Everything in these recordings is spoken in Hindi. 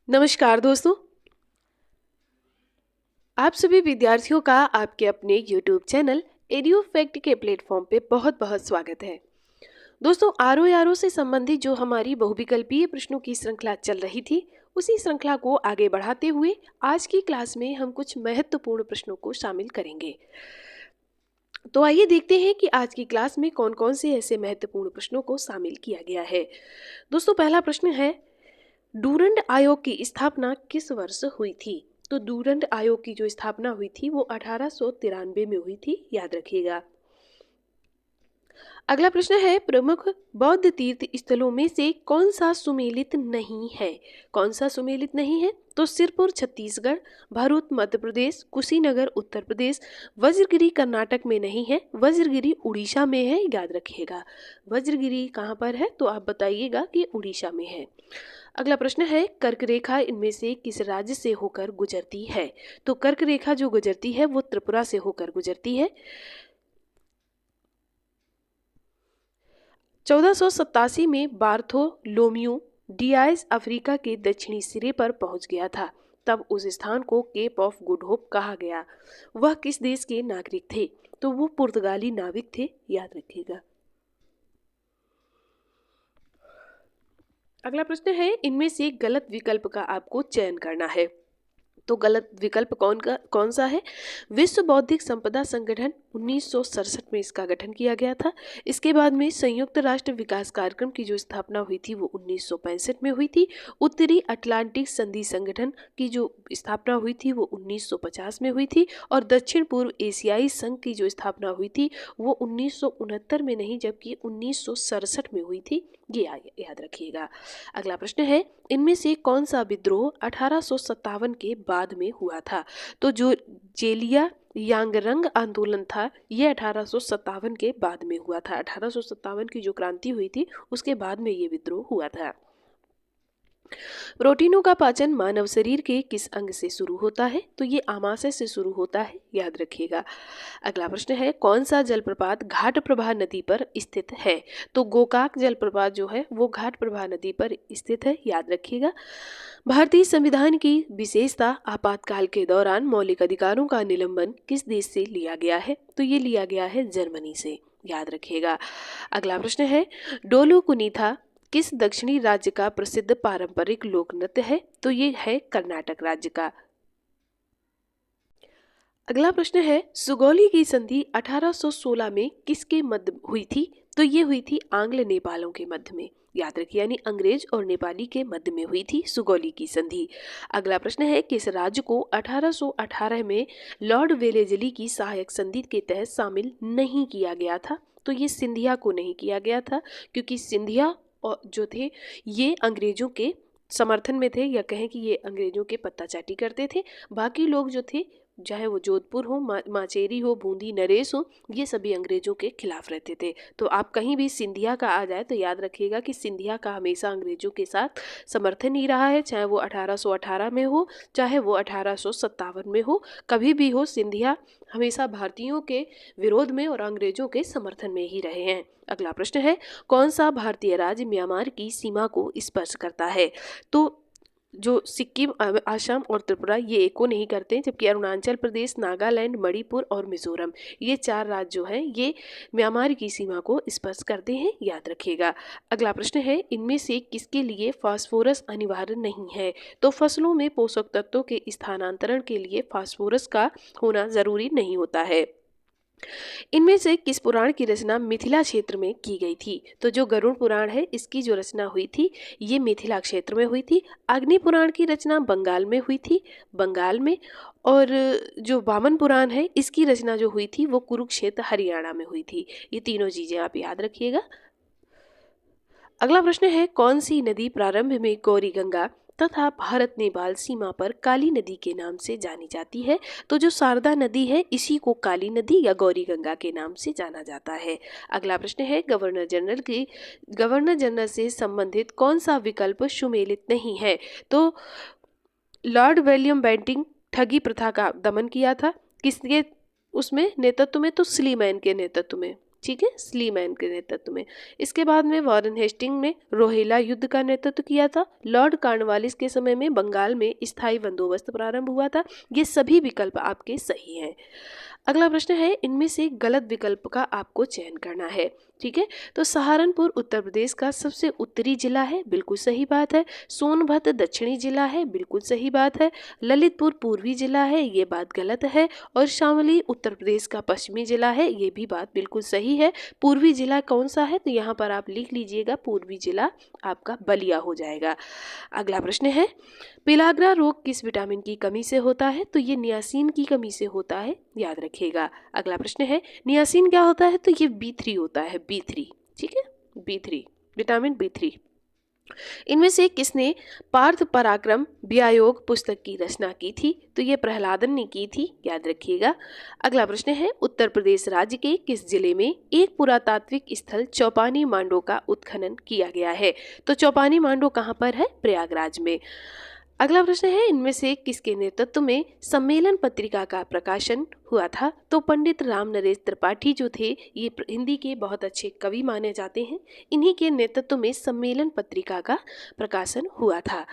नमस्कार दोस्तों। आप सभी विद्यार्थियों का आपके अपने YouTube चैनल एड्यू फैक्ट के प्लेटफॉर्म पे बहुत बहुत स्वागत है। दोस्तों, आरओ से संबंधित जो हमारी बहुविकल्पीय प्रश्नों की श्रृंखला चल रही थी, उसी श्रृंखला को आगे बढ़ाते हुए आज की क्लास में हम कुछ महत्वपूर्ण प्रश्नों को शामिल करेंगे। तो आइए देखते हैं कि आज की क्लास में कौन कौन से ऐसे महत्वपूर्ण प्रश्नों को शामिल किया गया है। दोस्तों, पहला प्रश्न है, डूरंड आयोग की स्थापना किस वर्ष हुई थी? तो डूरंड आयोग की जो स्थापना हुई थी वो 1893 में हुई थी, याद रखिएगा। अगला प्रश्न है, प्रमुख बौद्ध तीर्थ स्थलों में से कौन सा सुमेलित नहीं है? कौन सा सुमेलित नहीं है? तो सिरपुर छत्तीसगढ़, भरूच मध्य प्रदेश, कुशीनगर उत्तर प्रदेश, वज्रगिरी कर्नाटक में नहीं है, वज्रगिरी उड़ीसा में है, याद रखिएगा। वज्रगिरी कहाँ पर है? तो आप बताइएगा कि उड़ीसा में है। अगला प्रश्न है, कर्क रेखा इनमें से किस राज्य से होकर गुजरती है? तो कर्क रेखा जो गुजरती है वो त्रिपुरा से होकर गुजरती है। 1487 में बार्थोलोम्यू डियाज अफ्रीका के दक्षिणी सिरे पर पहुंच गया था। तब उस स्थान को केप ऑफ गुड होप कहा गया। वह किस देश के नागरिक थे? तो वो पुर्तगाली नाविक थे, याद रखिएगा। अगला प्रश्न है, इनमें से गलत विकल्प का आपको चयन करना है। तो गलत विकल्प कौन सा है? विश्व बौद्धिक संपदा संगठन 1967 में इसका गठन किया गया था। इसके बाद में संयुक्त राष्ट्र विकास कार्यक्रम की जो स्थापना हुई थी वो 1965 में हुई थी। उत्तरी अटलांटिक संधि संगठन की जो स्थापना हुई थी वो 1950 में हुई थी। और दक्षिण पूर्व एशियाई संघ की जो स्थापना हुई थी वो 1969 में नहीं, जबकि 1967 में हुई थी। ये याद रखिएगा। अगला प्रश्न है, इनमें से कौन सा विद्रोह 1857 के बाद में हुआ था? तो जो जेलिया यांगरंग आंदोलन था ये 1857 के बाद में हुआ था। 1857 की जो क्रांति हुई थी उसके बाद में ये विद्रोह हुआ था। प्रोटीनों का पाचन मानव शरीर के किस अंग से शुरू होता है? तो ये आमाशय से शुरू होता है, याद रखिएगा। अगला प्रश्न है, कौन सा जलप्रपात घाट प्रभा नदी पर स्थित है? तो गोकाक जलप्रपात जो है वो घाट प्रभा नदी पर स्थित है, याद रखिएगा। भारतीय संविधान की विशेषता आपातकाल के दौरान मौलिक अधिकारों का निलंबन किस देश से लिया गया है? तो ये लिया गया है जर्मनी से, याद रखिएगा। अगला प्रश्न है, डोलू कुनीथा किस दक्षिणी राज्य का प्रसिद्ध पारंपरिक लोक नृत्य है? तो ये है कर्नाटक राज्य का। अगला प्रश्न है, सुगौली की संधि 1816 में किसके मध्य हुई थी? तो ये हुई थी आंग्ल नेपालों के मध्य में, याद रखिए, यानी अंग्रेज और नेपाली के मध्य में हुई थी सुगौली की संधि। अगला प्रश्न है, किस राज्य को 1818 में लॉर्ड वेलेजली की सहायक संधि के तहत शामिल नहीं किया गया था? तो ये सिंधिया को नहीं किया गया था, क्योंकि सिंधिया और जो थे ये अंग्रेजों के समर्थन में थे, या कहें कि ये अंग्रेजों के पत्ताचाटी करते थे। बाकी लोग जो थे, चाहे वो जोधपुर हो, माचेरी हो, बूंदी, नरेश हो, ये सभी अंग्रेजों के खिलाफ रहते थे। तो आप कहीं भी सिंधिया का आ जाए तो याद रखिएगा कि सिंधिया का हमेशा अंग्रेजों के साथ समर्थन ही रहा है, चाहे वो 1818 में हो, चाहे वो 1857 में हो, कभी भी हो, सिंधिया हमेशा भारतीयों के विरोध में और अंग्रेजों के समर्थन में ही रहे हैं। अगला प्रश्न है, कौन सा भारतीय राज्य म्यांमार की सीमा को स्पर्श करता है? तो जो सिक्किम, असम और त्रिपुरा ये एको नहीं करते, जबकि अरुणाचल प्रदेश, नागालैंड, मणिपुर और मिजोरम ये 4 राज्य जो हैं ये म्यांमार की सीमा को स्पर्श करते हैं, याद रखिएगा। अगला प्रश्न है, इनमें से किसके लिए फास्फोरस अनिवार्य नहीं है? तो फसलों में पोषक तत्वों के स्थानांतरण के लिए फास्फोरस का होना जरूरी नहीं होता है। इनमें से किस पुराण की रचना मिथिला क्षेत्र में की गई थी? तो जो गरुड़ पुराण है इसकी जो रचना हुई थी ये मिथिला क्षेत्र में हुई थी। अग्नि पुराण की रचना बंगाल में हुई थी, बंगाल में। और जो वामन पुराण है इसकी रचना जो हुई थी वो कुरुक्षेत्र हरियाणा में हुई थी। ये तीनों चीजें आप याद रखिएगा। अगला प्रश्न है, कौन सी नदी प्रारंभ में गौरी गंगा तथा भारत नेपाल सीमा पर काली नदी के नाम से जानी जाती है? तो जो शारदा नदी है इसी को काली नदी या गौरी गंगा के नाम से जाना जाता है। अगला प्रश्न है, गवर्नर जनरल से संबंधित कौन सा विकल्प सुमेलित नहीं है? तो लॉर्ड विलियम बेंटिंग ठगी प्रथा का दमन किया था, किसके उसमें नेतृत्व में? तो स्लीमैन के नेतृत्व में, ठीक है, स्लीमैन के नेतृत्व में। इसके बाद में वॉरेन हेस्टिंग ने रोहिला युद्ध का नेतृत्व किया था। लॉर्ड कॉर्नवालिस के समय में बंगाल में स्थायी बंदोबस्त प्रारंभ हुआ था। ये सभी विकल्प आपके सही हैं। अगला प्रश्न है, इनमें से गलत विकल्प का आपको चयन करना है। ठीक है, तो सहारनपुर उत्तर प्रदेश का सबसे उत्तरी जिला है, बिल्कुल सही बात है। सोनभद्र दक्षिणी जिला है, बिल्कुल सही बात है। ललितपुर पूर्वी जिला है, ये बात गलत है। और शामली उत्तर प्रदेश का पश्चिमी जिला है, ये भी बात बिल्कुल सही है। पूर्वी जिला कौन सा है, तो यहाँ पर आप लिख लीजिएगा, पूर्वी जिला आपका बलिया हो जाएगा। अगला प्रश्न है, पेलाग्रा रोग किस विटामिन की कमी से होता है, तो ये नियासिन की कमी से होता है, याद रखिएगा। अगला प्रश्न है, नियासिन क्या होता है, तो ये B3 होता है, B3। ठीक है, B3, विटामिन B3। इनमें से किसने पार्थ पराक्रम व्यायोग पुस्तक की रचना की थी, तो ये प्रहलादन ने की थी, याद रखिएगा। अगला प्रश्न है, उत्तर प्रदेश राज्य के किस जिले में एक पुरातात्विक स्थल चौपानी मांडो का उत्खनन किया गया है, तो चौपानी मांडो कहाँ पर है, प्रयागराज में। अगला प्रश्न है, इनमें से किसके नेतृत्व में सम्मेलन पत्रिका का प्रकाशन हुआ था, तो पंडित राम नरेश त्रिपाठी जो थे, ये हिंदी के बहुत अच्छे कवि माने जाते हैं। इन्हीं के नेतृत्व में सम्मेलन पत्रिका का प्रकाशन हुआ था।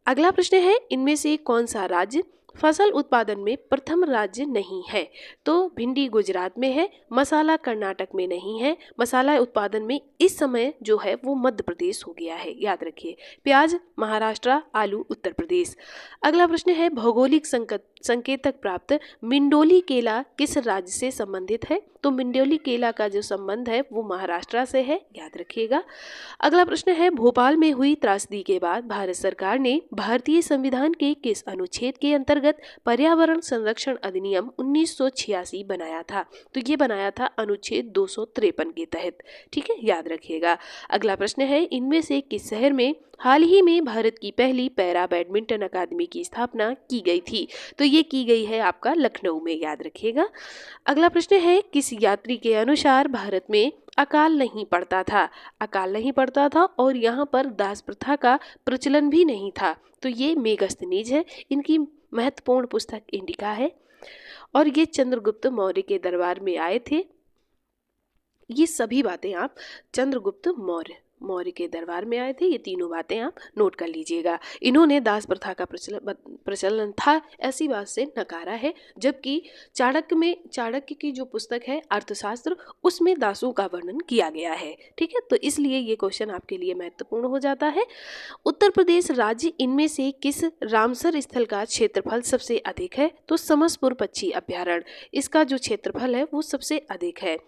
अगला प्रश्न है, इनमें से कौन सा राज्य फसल उत्पादन में प्रथम राज्य नहीं है, तो भिंडी गुजरात में है, मसाला कर्नाटक में नहीं है, मसाला उत्पादन में इस समय जो है वो मध्य प्रदेश हो गया है, याद रखिए। प्याज महाराष्ट्र, आलू उत्तर प्रदेश। अगला प्रश्न है, भौगोलिक संकेतक प्राप्त मिंडोली केला किस राज्य से संबंधित है, तो मिंडोली केला का जो संबंध है वो महाराष्ट्र से है, याद रखिएगा। अगला प्रश्न है, भोपाल में हुई त्रासदी के बाद भारत सरकार ने भारतीय संविधान के किस अनुच्छेद के अंतर्गत पर्यावरण संरक्षण अधिनियम 1986 बनाया था, तो ये बनाया था अनुच्छेद 253 के तहत। ठीक है, याद रखिएगा। अगला प्रश्न है, इनमें से किस शहर में हाल ही में भारत की पहली पैरा बैडमिंटन अकादमी की स्थापना की गई थी, तो ये की गई है आपका लखनऊ में, याद रखिएगा। अगला प्रश्न है, किस यात्री के अनुसार भारत में अकाल नहीं पड़ता था, अकाल नहीं पड़ता था और यहाँ पर दास प्रथा का प्रचलन भी नहीं था, तो ये मेगस्थनीज है। इनकी महत्वपूर्ण पुस्तक इंडिका है और ये चंद्रगुप्त मौर्य के दरबार में आए थे। ये सभी बातें आप चंद्रगुप्त मौर्य के दरबार में आए थे, ये तीनों बातें आप नोट कर लीजिएगा। इन्होंने दास प्रथा का प्रचलन था ऐसी बात से नकारा है, जबकि चाणक्य की जो पुस्तक है अर्थशास्त्र, उसमें दासों का वर्णन किया गया है। ठीक है, तो इसलिए ये क्वेश्चन आपके लिए महत्वपूर्ण हो जाता है। उत्तर प्रदेश राज्य इनमें से किस रामसर स्थल का क्षेत्रफल सबसे अधिक है, तो समसपुर पक्षी अभ्यारण्य, इसका जो क्षेत्रफल है वो सबसे अधिक है।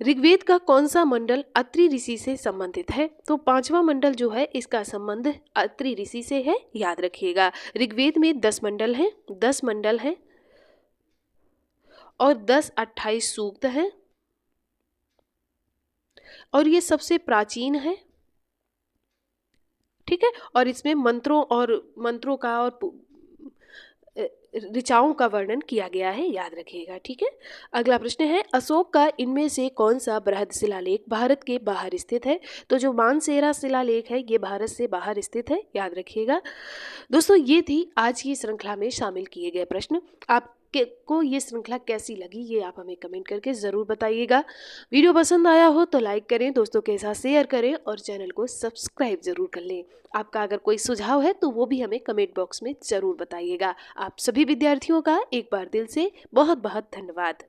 ऋग्वेद का कौन सा मंडल अत्रि ऋषि से संबंधित है, तो 5वां मंडल जो है इसका संबंध अत्रि ऋषि से है, याद रखिएगा। ऋग्वेद में 10 मंडल हैं और 10-28 सूक्त हैं और ये सबसे प्राचीन है। ठीक है, और इसमें मंत्रों का और ऋचाओं का वर्णन किया गया है, याद रखिएगा। ठीक है, अगला प्रश्न है, अशोक का इनमें से कौन सा बृहद शिलालेख भारत के बाहर स्थित है, तो जो मानसेरा शिलालेख है ये भारत से बाहर स्थित है, याद रखिएगा। दोस्तों, ये थी आज की श्रृंखला में शामिल किए गए प्रश्न। आपको ये श्रृंखला कैसी लगी, ये आप हमें कमेंट करके ज़रूर बताइएगा। वीडियो पसंद आया हो तो लाइक करें, दोस्तों के साथ शेयर करें और चैनल को सब्सक्राइब जरूर कर लें। आपका अगर कोई सुझाव है तो वो भी हमें कमेंट बॉक्स में ज़रूर बताइएगा। आप सभी विद्यार्थियों का एक बार दिल से बहुत बहुत धन्यवाद।